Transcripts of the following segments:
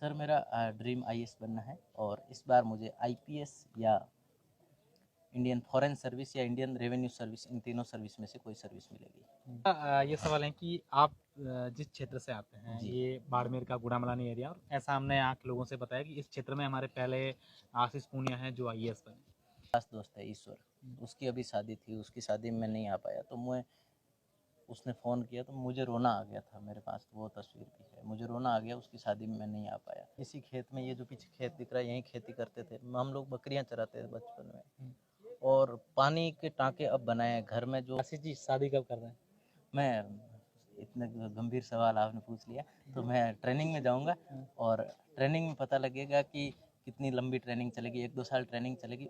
Sir मेरा dream IAS बनना है और इस बार मुझे आईपीएस या इंडियन फॉरेन सर्विस या इंडियन रेवेन्यू सर्विस, इन तीनों सर्विस में से कोई सर्विस मिलेगी। ये सवाल है कि आप जिस क्षेत्र से आते हैं, जी। ये बाड़मेर का गुड़ामलानी एरिया, और ऐसा हमने यहाँ के लोगों से बताया कि इस क्षेत्र में हमारे पहले आशीष पूनिया हैं जो आईएएस बने। खास दोस्त है ईश्वर, उसकी अभी शादी थी, उसकी शादी में मैं नहीं आ पाया तो मैं उसने फ़ोन किया तो मुझे रोना आ गया था। मेरे पास वो तस्वीर भी है, मुझे रोना आ गया, उसकी शादी में मैं नहीं आ पाया। इसी खेत में, ये जो पीछे खेत दिख रहा है, यहीं खेती करते थे हम लोग, बकरियां चराते थे बचपन में। और पानी के टाँके अब बनाए हैं घर में। जो आशीष जी शादी कब कर रहे हैं? मैं, इतने गंभीर सवाल आपने पूछ लिया तो मैं ट्रेनिंग में जाऊंगा और ट्रेनिंग में पता लगेगा कि कितनी लंबी ट्रेनिंग चलेगी। 1-2 साल ट्रेनिंग चलेगी,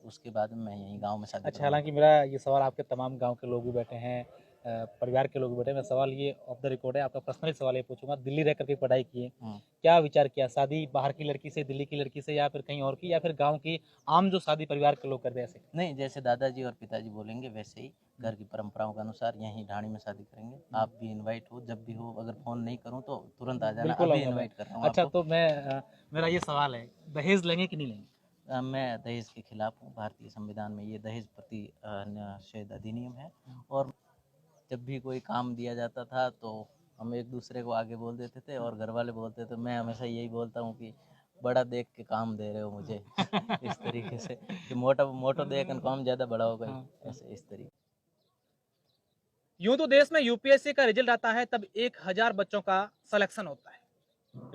उसके बाद में मैं यहीं गांव में शादी अच्छा, करूंगा। हालांकि मेरा ये सवाल आपके तमाम गांव के लोग भी बैठे हैं, परिवार के लोग भी बैठे हैं। मैं सवाल ये ऑफ द रिकॉर्ड है, आपका पर्सनली सवाल ये पूछूंगा। दिल्ली रह करके पढ़ाई की है, क्या विचार किया? शादी बाहर की लड़की से, दिल्ली की लड़की से, या फिर कहीं और की, या फिर गाँव की आम जो शादी परिवार के लोग करते हैं ऐसे? नहीं, जैसे दादाजी और पिताजी बोलेंगे वैसे ही घर की परंपराओं के अनुसार यहीं ढाणी में शादी करेंगे। आप भी इनवाइट हो, जब भी हो। अगर फ़ोन नहीं करूं तो तुरंत आ जाना, बिल्कुल अभी आऊंगा मैं। इनवाइट कर रहा हूं अच्छा, आपको। तो मैं मेरा ये सवाल है, दहेज लेंगे कि नहीं लेंगे? मैं दहेज के खिलाफ हूँ। भारतीय संविधान में ये दहेज प्रतिषेध अधिनियम है। और जब भी कोई काम दिया जाता था तो हम एक दूसरे को आगे बोल देते थे और घर वाले बोलते थे। मैं हमेशा यही बोलता हूँ कि बड़ा देख के काम दे रहे हो मुझे इस तरीके से कि मोटा मोटो देख के काम ज़्यादा बड़ा हो गई, ऐसे इस तरीके। यूं तो देश में यूपीएससी का रिजल्ट आता है तब 1000 बच्चों का सिलेक्शन होता है,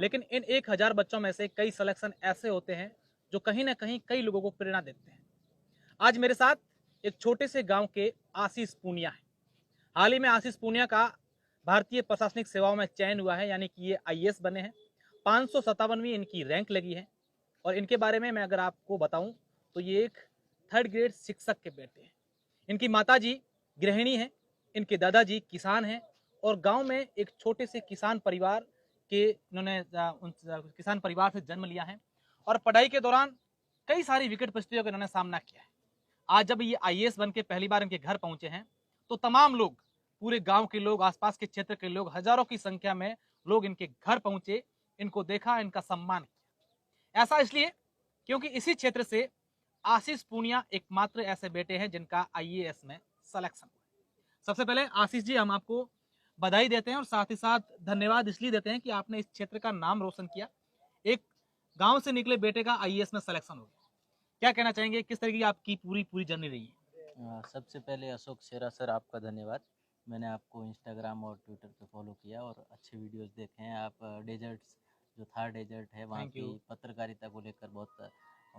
लेकिन इन 1000 बच्चों में से कई सिलेक्शन ऐसे होते हैं जो कहीं ना कहीं कई लोगों को प्रेरणा देते हैं। आज मेरे साथ एक छोटे से गांव के आशीष पूनिया है। हाल ही में आशीष पूनिया का भारतीय प्रशासनिक सेवाओं में चयन हुआ है, यानी कि ये आईएएस बने हैं। 557वीं इनकी रैंक लगी है। और इनके बारे में मैं अगर आपको बताऊं तो ये एक 3rd ग्रेड शिक्षक के बेटे हैं। इनकी माताजी गृहिणी हैं, इनके दादाजी किसान हैं, और गांव में एक छोटे से किसान परिवार के इन्होंने किसान परिवार से जन्म लिया है। और पढ़ाई के दौरान कई सारी विकट परिस्थितियों का इन्होंने सामना किया है। आज जब ये आईएएस बन के पहली बार इनके घर पहुंचे हैं तो तमाम लोग, पूरे गांव के लोग, आसपास के क्षेत्र के लोग, हजारों की संख्या में लोग इनके घर पहुंचे, इनको देखा, इनका सम्मान किया। ऐसा इसलिए क्योंकि इसी क्षेत्र से आशीष पूनिया एकमात्र ऐसे बेटे हैं जिनका आईएएस में सिलेक्शन हुआ। सबसे पहले आशीष जी, हम आपको बधाई देते हैं और साथ ही साथ धन्यवाद इसलिए देते हैं कि आपने इस क्षेत्र का नाम रोशन किया। एक गांव से निकले बेटे का आईएएस में सिलेक्शन हो गया। क्या कहना चाहेंगे, किस तरह की आपकी पूरी जर्नी रही है? सबसे पहले अशोक शेरा सर, आपका धन्यवाद। मैंने आपको इंस्टाग्राम और ट्विटर पे फॉलो किया और अच्छे वीडियोस देखे हैं। आप डेजर्ट्स, जो थार डेजर्ट है वहाँ की पत्रकारिता को लेकर बहुत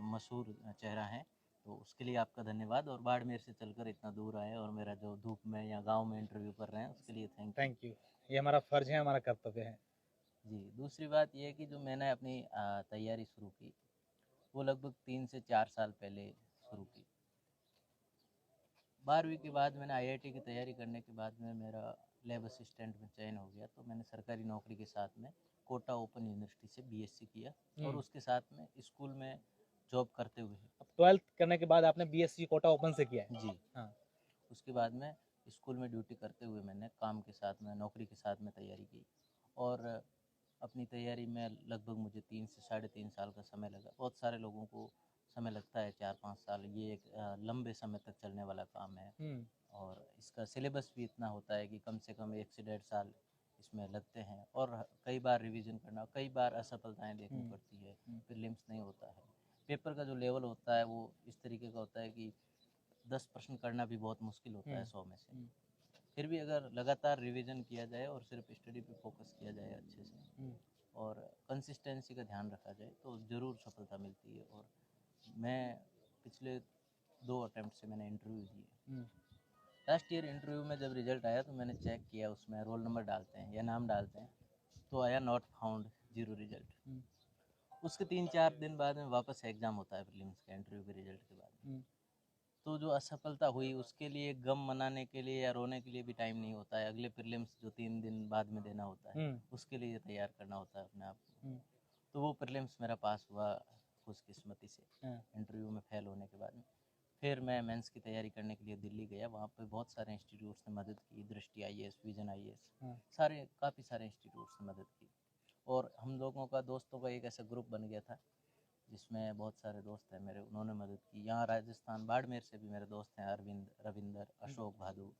मशहूर चेहरा है, तो उसके लिए आपका धन्यवाद। और बाड़मेर से चलकर इतना दूर आए और मेरा जो धूप में या गांव में इंटरव्यू कर रहे हैं उसके लिए थैंक यू। ये हमारा फर्ज है, हमारा कर्तव्य है। जी। दूसरी बात यह है कि जो मैंने अपनी तैयारी शुरू की वो लगभग 3 से 4 साल पहले शुरू की। 12वीं के बाद मैंने आईआईटी की तैयारी करने के बाद में मेरा लैब असिस्टेंट में चयन हो गया, तो मैंने सरकारी नौकरी के साथ में कोटा ओपन यूनिवर्सिटी से बीएससी किया और उसके साथ में स्कूल में जॉब करते हुए। अब 12th करने के बाद आपने बीएससी कोटा ओपन से किया है? जी। हाँ। उसके बाद में स्कूल में ड्यूटी करते हुए मैंने काम के साथ में, नौकरी के साथ में तैयारी की और अपनी तैयारी में लगभग मुझे 3 से 3.5 साल का समय लगा। बहुत सारे लोगों को समय लगता है 4-5 साल, ये एक लंबे समय तक चलने वाला काम है। और इसका सिलेबस भी इतना होता है कि कम से कम 1 से 1.5 साल इसमें लगते हैं और कई बार रिवीजन करना, कई बार असफलताएं देखनी पड़ती है, प्रीलिम्स नहीं होता है। पेपर का जो लेवल होता है वो इस तरीके का होता है कि 10 प्रश्न करना भी बहुत मुश्किल होता है 100 में से। फिर भी अगर लगातार रिवीजन किया जाए और सिर्फ स्टडी पे फोकस किया जाए अच्छे से और कंसिस्टेंसी का ध्यान रखा जाए तो ज़रूर सफलता मिलती है। और मैं पिछले 2 अटेम्प्ट से मैंने इंटरव्यू दिए। लास्ट ईयर इंटरव्यू में जब रिजल्ट आया तो मैंने चेक किया, उसमें रोल नंबर डालते हैं या नाम डालते हैं, तो आया नॉट फाउंड, 0 रिजल्ट। उसके 3-4 दिन बाद में वापस एग्ज़ाम होता है प्रीलिम्स का, इंटरव्यू के रिजल्ट के बाद। तो जो असफलता हुई उसके लिए गम मनाने के लिए या रोने के लिए भी टाइम नहीं होता है। अगले प्रीलिम्स जो 3 दिन बाद में देना होता है उसके लिए तैयार करना होता है अपने आप को। तो वो प्रीलिम्स मेरा पास हुआ खुशकिस्मती से, इंटरव्यू में फेल होने के बाद में। फिर मैं मेंस की तैयारी करने के लिए दिल्ली गया। वहाँ पे बहुत सारे इंस्टीट्यूट्स ने मदद की, दृष्टि आईएएस, विजन आईएएस, काफ़ी सारे इंस्टीट्यूट्स ने मदद की। और हम लोगों का दोस्तों का एक ऐसा ग्रुप बन गया था जिसमें बहुत सारे दोस्त हैं मेरे, उन्होंने मदद की। यहाँ राजस्थान बाड़मेर से भी मेरे दोस्त हैं, अरविंद, रविंदर, अशोक, भादु,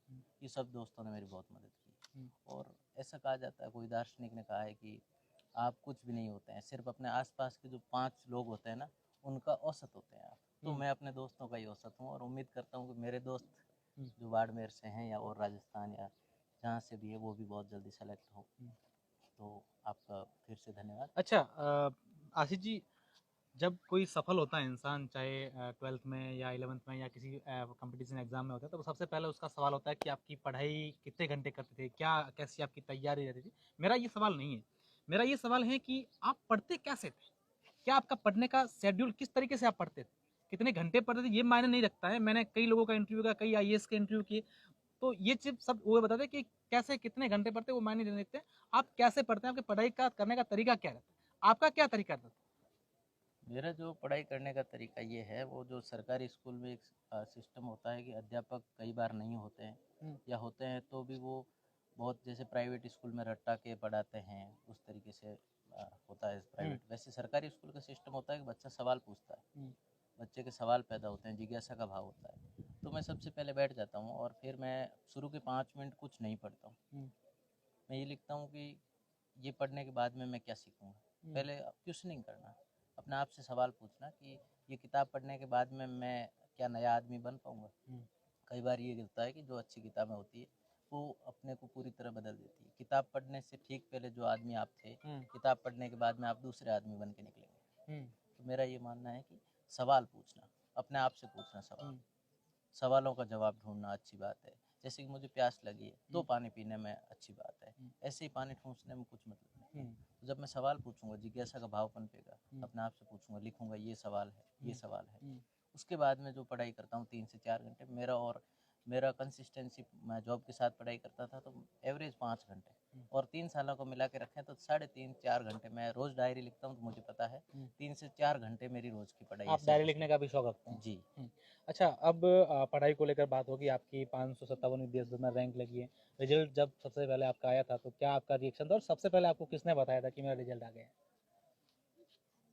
ये सब दोस्तों ने मेरी बहुत मदद की। और ऐसा कहा जाता है, कोई दार्शनिक ने कहा है कि आप कुछ भी नहीं होते हैं, सिर्फ अपने आसपास के जो 5 लोग होते हैं ना, उनका औसत होते हैं आप। तो मैं अपने दोस्तों का ही औसत हूँ, और उम्मीद करता हूँ कि मेरे दोस्त जो बाड़मेर से हैं या और राजस्थान या जहाँ से भी है, वो भी बहुत जल्दी सेलेक्ट हो। तो आपका फिर से धन्यवाद। अच्छा, आशीष जी, जब कोई सफल होता है इंसान, चाहे 12th में या 11th में या किसी कंपटीशन एग्जाम में होता है, तो सबसे पहले उसका सवाल होता है कि आपकी पढ़ाई कितने घंटे करते थे, क्या कैसी आपकी तैयारी रहती थी। मेरा ये सवाल नहीं है, मेरा ये सवाल है कि आप पढ़ते कैसे थे, क्या आपका पढ़ने का शेड्यूल किस तरीके से आप पढ़ते थे, कितने घंटे पढ़ते थे, ये मायने नहीं रखता है। मैंने कई लोगों का इंटरव्यू किया, कई आईएएस के इंटरव्यू किए, तो ये चीज सब वो बताते हैं कि कैसे कितने घंटे पढ़ते, वो मायने नहीं रखते। आप कैसे पढ़ते हैं, आपकी पढ़ाई का करने का तरीका क्या रहता है, आपका क्या तरीका रहता था? मेरा जो पढ़ाई करने का तरीका ये है, वो जो सरकारी स्कूल में एक सिस्टम होता है कि अध्यापक कई बार नहीं होते हैं, या होते हैं तो भी वो बहुत, जैसे प्राइवेट स्कूल में रट्टा के पढ़ाते हैं, उस तरीके से होता है प्राइवेट। वैसे सरकारी स्कूल का सिस्टम होता है कि बच्चा सवाल पूछता है, बच्चे के सवाल पैदा होते हैं, जिज्ञासा का भाव होता है। तो मैं सबसे पहले बैठ जाता हूँ और फिर मैं शुरू के 5 मिनट कुछ नहीं पढ़ता हूँ। मैं ये लिखता हूँ कि ये पढ़ने के बाद में मैं क्या सीखूँगा। पहले क्वेश्चनिंग करना, अपने आप से सवाल पूछना कि ये किताब पढ़ने के बाद में मैं क्या नया आदमी बन पाऊँगा। कई बार ये होता है कि जो अच्छी किताबें होती है वो अपने को पूरी तरह बदल देती है। किताब पढ़ने से ठीक पहले जो आदमी आप थे, किताब पढ़ने के बाद में आप दूसरे आदमी बन के निकलेंगे। तो मेरा ये मानना है कि सवाल पूछना, अपने आप से पूछना सवाल, सवालों का जवाब ढूंढना अच्छी बात है। जैसे कि मुझे प्यास लगी है तो पानी पीने में अच्छी बात है, ऐसे ही पानी ठूंसने में कुछ मतलब नहीं। तो जब मैं सवाल पूछूंगा, जिज्ञासा का भाव पनपेगा, अपने आप से पूछूंगा, लिखूंगा ये सवाल है, ये सवाल है। उसके बाद में जो पढ़ाई करता हूँ 3 से 4 घंटे मेरा, और मेरा कंसिस्टेंसी, मैं जॉब के साथ पढ़ाई करता था तो एवरेज 5 घंटे, और 3 सालों को मिला के रखें तो 3.5 4 घंटे मैं रोज़ डायरी लिखता हूँ। तो मुझे पता है 3 से 4 घंटे मेरी रोज़ की पढ़ाई है। आप डायरी लिखने का भी शौक रखते हैं? जी। अच्छा, अब पढ़ाई को लेकर बात होगी, आपकी 557वीं देश भर में रैंक लगी है। रिजल्ट जब सबसे पहले आपका आया था तो क्या आपका रिएक्शन था, और सबसे पहले आपको किसने बताया था कि मेरा रिजल्ट आ गया है?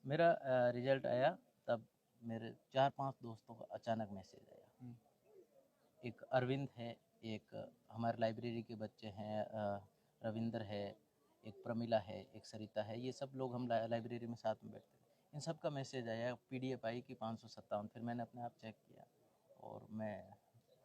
मेरा रिजल्ट आया तब मेरे 4-5 दोस्तों का अचानक मैसेज आया। एक अरविंद है, एक हमारे लाइब्रेरी के बच्चे हैं, रविंदर है, एक प्रमिला है, एक सरिता है, ये सब लोग हम लाइब्रेरी में साथ में बैठते थे। इन सब का मैसेज आया, पीडीएफ आई कि 557। फिर मैंने अपने आप चेक किया और मैं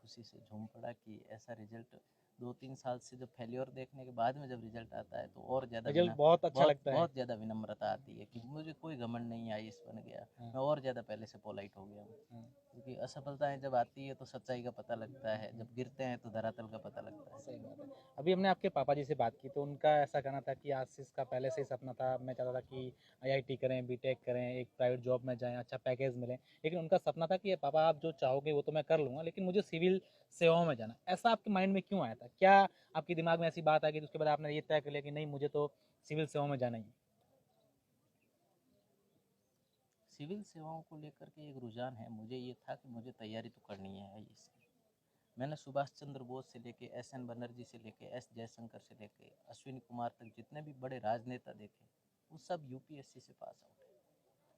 खुशी से झूम पड़ा कि ऐसा रिजल्ट 2-3 साल से जब फेल्योर देखने के बाद में जब रिजल्ट आता है तो और ज़्यादा रिजल्ट बहुत अच्छा लगता है। बहुत ज़्यादा विनम्रता आती है कि मुझे कोई घमंड नहीं, आईएएस बन गया, मैं और ज़्यादा पहले से पोलाइट हो गया हूँ। क्योंकि असफलताएं जब आती है तो सच्चाई का पता लगता है, जब गिरते हैं तो धरातल का पता लगता है। सही बात है। अभी हमने आपके पापा जी से बात की तो उनका ऐसा कहना था कि आशीष का पहले से ही सपना था, मैं चाहता था कि आईआईटी करें, बीटेक करें, एक प्राइवेट जॉब में जाएं, अच्छा पैकेज मिले। लेकिन उनका सपना था कि ये पापा आप जो चाहोगे वो तो मैं कर लूँगा, लेकिन मुझे सिविल सेवाओं में जाना। ऐसा आपके माइंड में क्यों आया था? क्या आपके दिमाग में ऐसी बात आ गई तो उसके बाद आपने ये तय कर लिया कि नहीं, मुझे तो सिविल सेवाओं में जाना ही है? सिविल सेवाओं को लेकर के एक रुझान है, मुझे ये था कि मुझे तैयारी तो करनी है आईएएस की। मैंने सुभाष चंद्र बोस से लेके एसएन बनर्जी से लेके एस जयशंकर से लेके अश्विनी कुमार तक जितने भी बड़े राजनेता देखे, वो सब यूपीएससी से पास आउट है।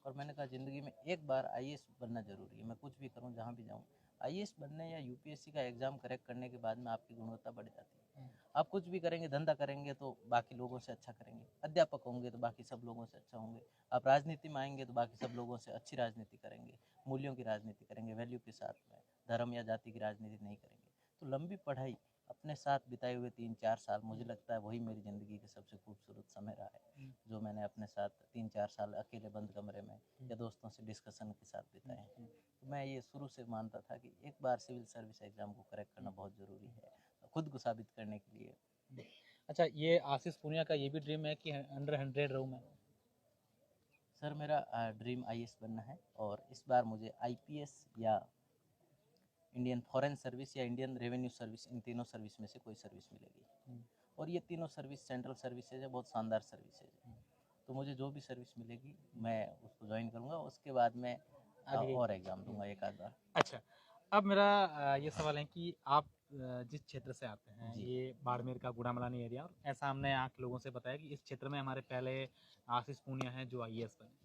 और मैंने कहा ज़िंदगी में एक बार आईएएस बनना ज़रूरी है। मैं कुछ भी करूं, जहां भी जाऊं, आईएएस बनने या यूपीएससी का एग्ज़ाम करेक्ट करने के बाद में आपकी गुणवत्ता बढ़ जाती है। आप कुछ भी करेंगे, धंधा करेंगे तो बाकी लोगों से अच्छा करेंगे, अध्यापक होंगे तो बाकी सब लोगों से अच्छा होंगे, आप राजनीति में आएंगे तो बाकी सब लोगों से अच्छी राजनीति करेंगे, मूल्यों की राजनीति करेंगे, वैल्यू के साथ में, धर्म या जाति की राजनीति नहीं करेंगे। तो लंबी पढ़ाई, अपने साथ बिताए हुए 3-4 साल, मुझे लगता है वही मेरी ज़िंदगी का सबसे खूबसूरत समय रहा है, जो मैंने अपने साथ 3-4 साल अकेले बंद कमरे में या दोस्तों से डिस्कशन के साथ बिताए हैं। तो मैं ये शुरू से मानता था कि एक बार सिविल सर्विस एग्ज़ाम को करेक्ट करना बहुत ज़रूरी है, खुद को साबित करने के लिए। अच्छा, ये आशीष पूनिया का ये भी ड्रीम है कि अंडर 100 रहूँ मैं? सर, मेरा ड्रीम आईएएस बनना है, और इस बार मुझे आईपीएस या इंडियन फॉरेन सर्विस या इंडियन रेवेन्यू सर्विस, इन तीनों सर्विस में से कोई सर्विस मिलेगी। और ये तीनों सर्विस सेंट्रल सर्विसेज है, बहुत शानदार सर्विसेज है। तो मुझे जो भी सर्विस मिलेगी मैं उसको ज्वाइन करूँगा, उसके बाद मैं आगे और एग्ज़ाम दूंगा एक आध बार। अच्छा, अब मेरा ये सवाल है कि आप जिस क्षेत्र से आते हैं, जी। ये बाड़मेर का गुड़ामलानी एरिया, और ऐसा हमने यहाँ के लोगों से बताया कि इस क्षेत्र में हमारे पहले आशीष पूनिया हैं जो आईएएस बने।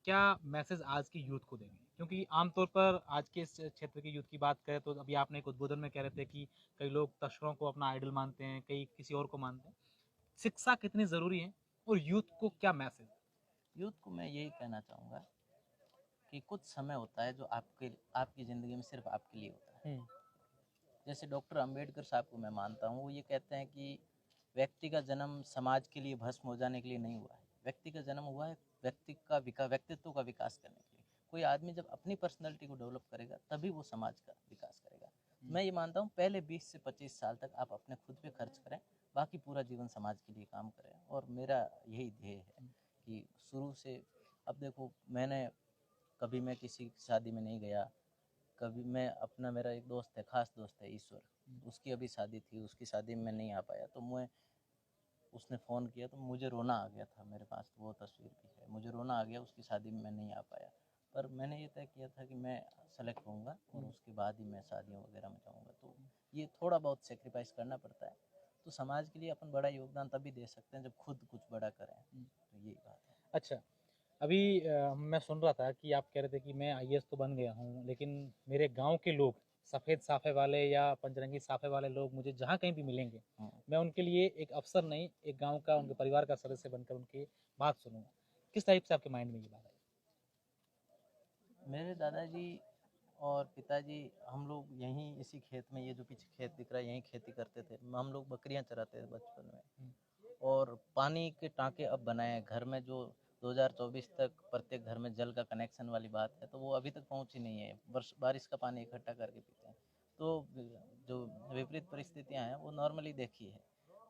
क्या मैसेज आज की यूथ को देंगे? क्योंकि आमतौर पर आज के इस क्षेत्र की यूथ की बात करें तो अभी आपने एक उद्बोधन में कह रहे थे कि कई लोग तस्करों को अपना आइडल मानते हैं, कई किसी और को मानते हैं। शिक्षा कितनी ज़रूरी है और यूथ को क्या मैसेज? यूथ को मैं यही कहना चाहूँगा कि कुछ समय होता है जो आपकी ज़िंदगी में सिर्फ आपके लिए होता है। जैसे डॉक्टर अंबेडकर साहब को मैं मानता हूँ, वो ये कहते हैं कि व्यक्ति का जन्म समाज के लिए भस्म हो जाने के लिए नहीं हुआ है। व्यक्ति का जन्म हुआ है व्यक्तित्व का विकास करने के लिए। कोई आदमी जब अपनी पर्सनैलिटी को डेवलप करेगा तभी वो समाज का विकास करेगा। मैं ये मानता हूँ पहले 20 से 25 साल तक आप अपने खुद पे खर्च करें, बाकी पूरा जीवन समाज के लिए काम करें। और मेरा यही ध्येय है कि शुरू से, अब देखो, कभी मैं किसी की शादी में नहीं गया। कभी मैं अपना, मेरा एक दोस्त है, खास दोस्त है ईश्वर, उसकी अभी शादी थी, उसकी शादी में नहीं आ पाया, तो मैं, उसने फ़ोन किया तो मुझे रोना आ गया था। मेरे पास तो वो तस्वीर भी है, मुझे रोना आ गया, उसकी शादी में मैं नहीं आ पाया। पर मैंने ये तय किया था कि मैं सेलेक्ट होऊंगा और उसके बाद ही मैं शादियों वगैरह में जाऊंगा। तो ये थोड़ा बहुत सेक्रीफाइस करना पड़ता है। तो समाज के लिए अपन बड़ा योगदान तभी दे सकते हैं जब खुद कुछ बड़ा करें। तो यही बात है। अच्छा, अभी मैं सुन रहा था कि आप कह रहे थे कि मैं आईएएस तो बन गया हूँ, लेकिन मेरे गांव के लोग, सफ़ेद साफे वाले या पंचरंगी साफे वाले लोग मुझे जहाँ कहीं भी मिलेंगे, हम्म। मैं उनके लिए एक अफसर नहीं, एक गांव का, उनके परिवार का सदस्य बनकर उनकी बात सुनूंगा। किस टाइप से आपके माइंड में ये बात है? मेरे दादाजी और पिताजी, हम लोग यहीं इसी खेत में, ये जो पीछे खेत दिख रहा है, यहीं खेती करते थे। हम लोग बकरियां चराते थे बचपन में। और पानी के टाँके अब बनाए हैं घर में, जो 2024 तक प्रत्येक घर में जल का कनेक्शन वाली बात है, तो वो अभी तक पहुंची नहीं है। बारिश का पानी इकट्ठा करके पीते हैं। तो जो विपरीत परिस्थितियां हैं वो नॉर्मली देखी है।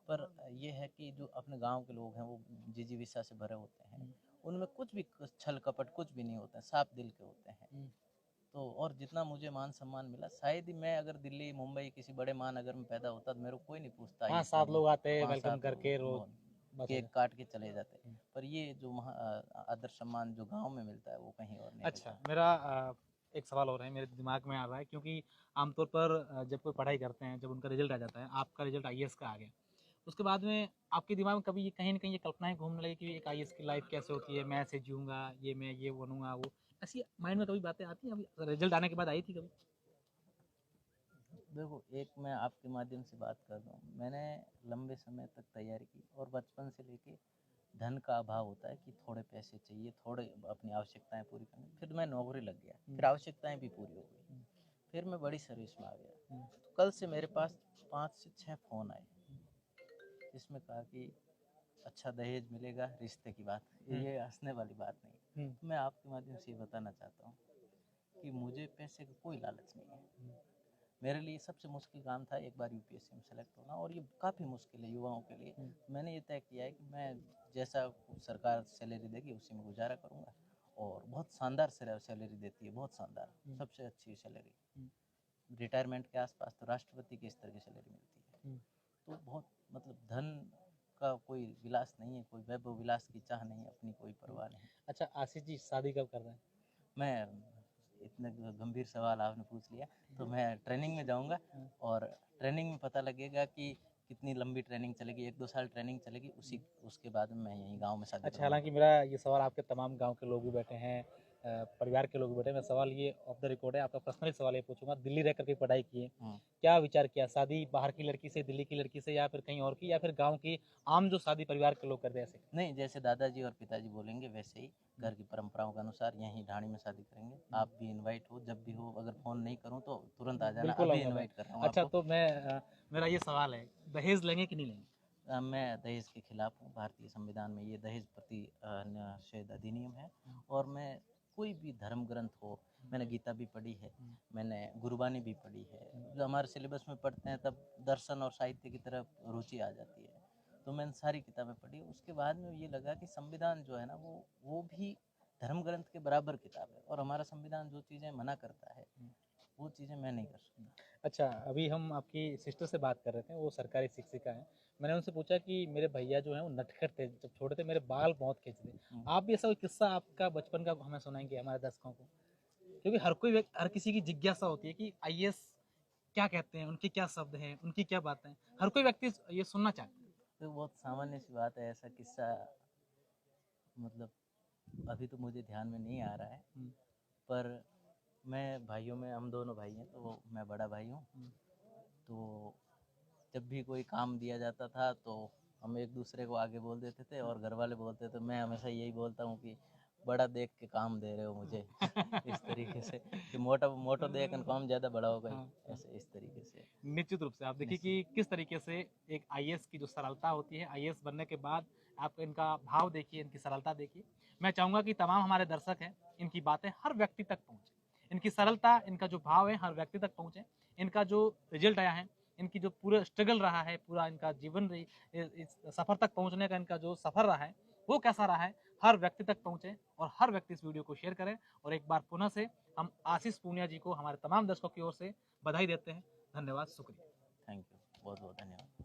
पर ये है कि जो अपने गांव के लोग हैं वो जिजीविषा से भरे होते हैं। उनमें कुछ भी छल कपट कुछ भी नहीं होता है, साफ दिल के होते हैं। तो और जितना मुझे मान सम्मान मिला, शायद ही मैं अगर दिल्ली मुंबई किसी बड़े महानगर में पैदा होता तो मेरे को कोई नहीं पूछता हाँ, ये 7 लोग आते हैं 5 वेलकम 7 करके लोग रोज, बस हो केक जाए। काट के चले जाते। पर ये जो आदर सम्मान जो गांव में मिलता है वो कहीं और नहीं अच्छा, मिलता। मेरा एक सवाल और है, मेरे दिमाग में आ रहा है, क्योंकि आमतौर पर जब कोई पढ़ाई करते हैं, जब उनका रिजल्ट आ जाता है, आपका रिजल्ट आईएएस का आ गया, उसके बाद में आपके दिमाग में कभी ये कहीं न कहीं ये कल्पनाएँ घूमने लगी कि एक आईएएस की लाइफ़ कैसे होती है, मैं ऐसे जीऊँगा, ये मैं ये बनूँगा, वो, ऐसी माइंड में कभी बातें आती हैं? अभी रिजल्ट आने के बाद आई थी कभी? देखो, एक मैं आपके माध्यम से बात कर रहा हूँ, मैंने लंबे समय तक तैयारी की और बचपन से लेके धन का अभाव होता है कि थोड़े पैसे चाहिए, थोड़े अपनी आवश्यकताएं पूरी करनी। फिर मैं नौकरी लग गया, फिर आवश्यकताएं भी पूरी हो गई, फिर मैं बड़ी सर्विस में आ गया। तो कल से मेरे पास 5 से 6 फ़ोन आए, जिसमें कहा कि अच्छा दहेज मिलेगा, रिश्ते की बात, ये हंसने वाली बात नहीं। तो मैं आपके माध्यम से ये बताना चाहता हूँ कि मुझे पैसे का कोई लालच नहीं है। मेरे लिए सबसे मुश्किल काम था एक बार यूपीएससी में सेलेक्ट होना, और ये काफ़ी मुश्किल है युवाओं के लिए। मैंने ये तय किया है कि मैं जैसा सरकार सैलरी देगी उसी में गुजारा करूँगा। और बहुत शानदार सैलरी देती है, बहुत शानदार, सबसे अच्छी सैलरी। रिटायरमेंट के आसपास तो राष्ट्रपति के स्तर की सैलरी मिलती है। तो बहुत, मतलब धन का कोई विलास नहीं है, कोई वैभव विलास की चाह नहीं, अपनी कोई परवाह नहीं। अच्छा, आशीष जी शादी कब कर रहे हैं? मैं, इतने गंभीर सवाल आपने पूछ लिया, तो मैं ट्रेनिंग में जाऊंगा और ट्रेनिंग में पता लगेगा कि कितनी लंबी ट्रेनिंग चलेगी। 1-2 साल ट्रेनिंग चलेगी, उसके बाद में मैं यहीं गांव में शादी अच्छा, करूंगा। हालाँकि मेरा ये सवाल आपके तमाम गाँव के लोग भी बैठे हैं, परिवार के लोग भी बैठे हैं। मैं सवाल ये ऑफ द रिकॉर्ड है, आपका पर्सनली सवाल ये पूछूँगा, दिल्ली रह कर के पढ़ाई की है, क्या विचार किया? शादी बाहर की लड़की से, दिल्ली की लड़की से, या फिर कहीं और की, या फिर गाँव की आम जो शादी परिवार के लोग करते हैं ऐसे? नहीं, जैसे दादाजी और पिताजी बोलेंगे वैसे ही घर की परंपराओं के अनुसार यहीं ढाणी में शादी करेंगे। आप भी इनवाइट हो, जब भी हो, अगर फ़ोन नहीं करूं तो तुरंत आ जाना, बिल्कुल अभी आऊँगा मैं। इनवाइट कर रहा हूँ अच्छा, आपको। तो मेरा ये सवाल है, दहेज लेंगे कि नहीं लेंगे? मैं दहेज के खिलाफ हूँ। भारतीय संविधान में ये दहेज प्रति निषेध अधिनियम है। और मैं, कोई भी धर्म ग्रंथ हो, मैंने गीता भी पढ़ी है, मैंने गुरबानी भी पढ़ी है। जो हमारे सिलेबस में पढ़ते हैं तब दर्शन और साहित्य की तरफ रुचि आ जाती है, तो मैंने सारी किताबें पढ़ी। उसके बाद में ये लगा कि संविधान जो है ना, वो भी धर्म ग्रंथ के बराबर किताब है, और हमारा संविधान जो चीज़ें मना करता है वो चीज़ें मैं नहीं कर सकता। अच्छा, अभी हम आपकी सिस्टर से बात कर रहे थे, वो सरकारी शिक्षिका हैं। मैंने उनसे पूछा कि मेरे भैया जो हैं वो नटखट थे, जब छोटे थे मेरे बाल बहुत खींचते। आप भी ऐसा कोई किस्सा आपका बचपन का हमें सुनाएंगे, हमारे दर्शकों को? क्योंकि हर किसी की जिज्ञासा होती है कि आईएएस क्या कहते हैं, उनके क्या शब्द हैं, उनकी क्या बातें हैं, हर कोई व्यक्ति ये सुनना चाहता है। तो बहुत सामान्य सी बात है, ऐसा किस्सा मतलब अभी तो मुझे ध्यान में नहीं आ रहा है, हम्म, पर मैं भाइयों में, हम दोनों भाई हैं, तो मैं बड़ा भाई हूँ। हम्म, तो जब भी कोई काम दिया जाता था तो हम एक दूसरे को आगे बोल देते थे और घर वाले बोलते थे। मैं हमेशा यही बोलता हूँ कि बड़ा देख के काम दे रहे हो मुझे इस तरीके से कि मोटा मोटो देख कर काम ज़्यादा बड़ा हो गई, हाँ, हाँ। ऐसे इस तरीके से। निश्चित रूप से आप देखिए कि किस तरीके से एक आईएएस की जो सरलता होती है, आईएएस बनने के बाद आप इनका भाव देखिए, इनकी सरलता देखिए। मैं चाहूंगा कि तमाम हमारे दर्शक हैं, इनकी बातें हर व्यक्ति तक पहुंचे, इनकी सरलता, इनका जो भाव है हर व्यक्ति तक पहुंचे, इनका जो रिजल्ट आया है, इनकी जो पूरा स्ट्रगल रहा है, पूरा इनका जीवन रही, इस सफर तक पहुंचने का इनका जो सफर रहा है वो कैसा रहा है, हर व्यक्ति तक पहुंचे और हर व्यक्ति इस वीडियो को शेयर करें। और एक बार पुनः से हम आशीष पूनिया जी को हमारे तमाम दर्शकों की ओर से बधाई देते हैं। धन्यवाद, शुक्रिया। थैंक यू, बहुत बहुत धन्यवाद।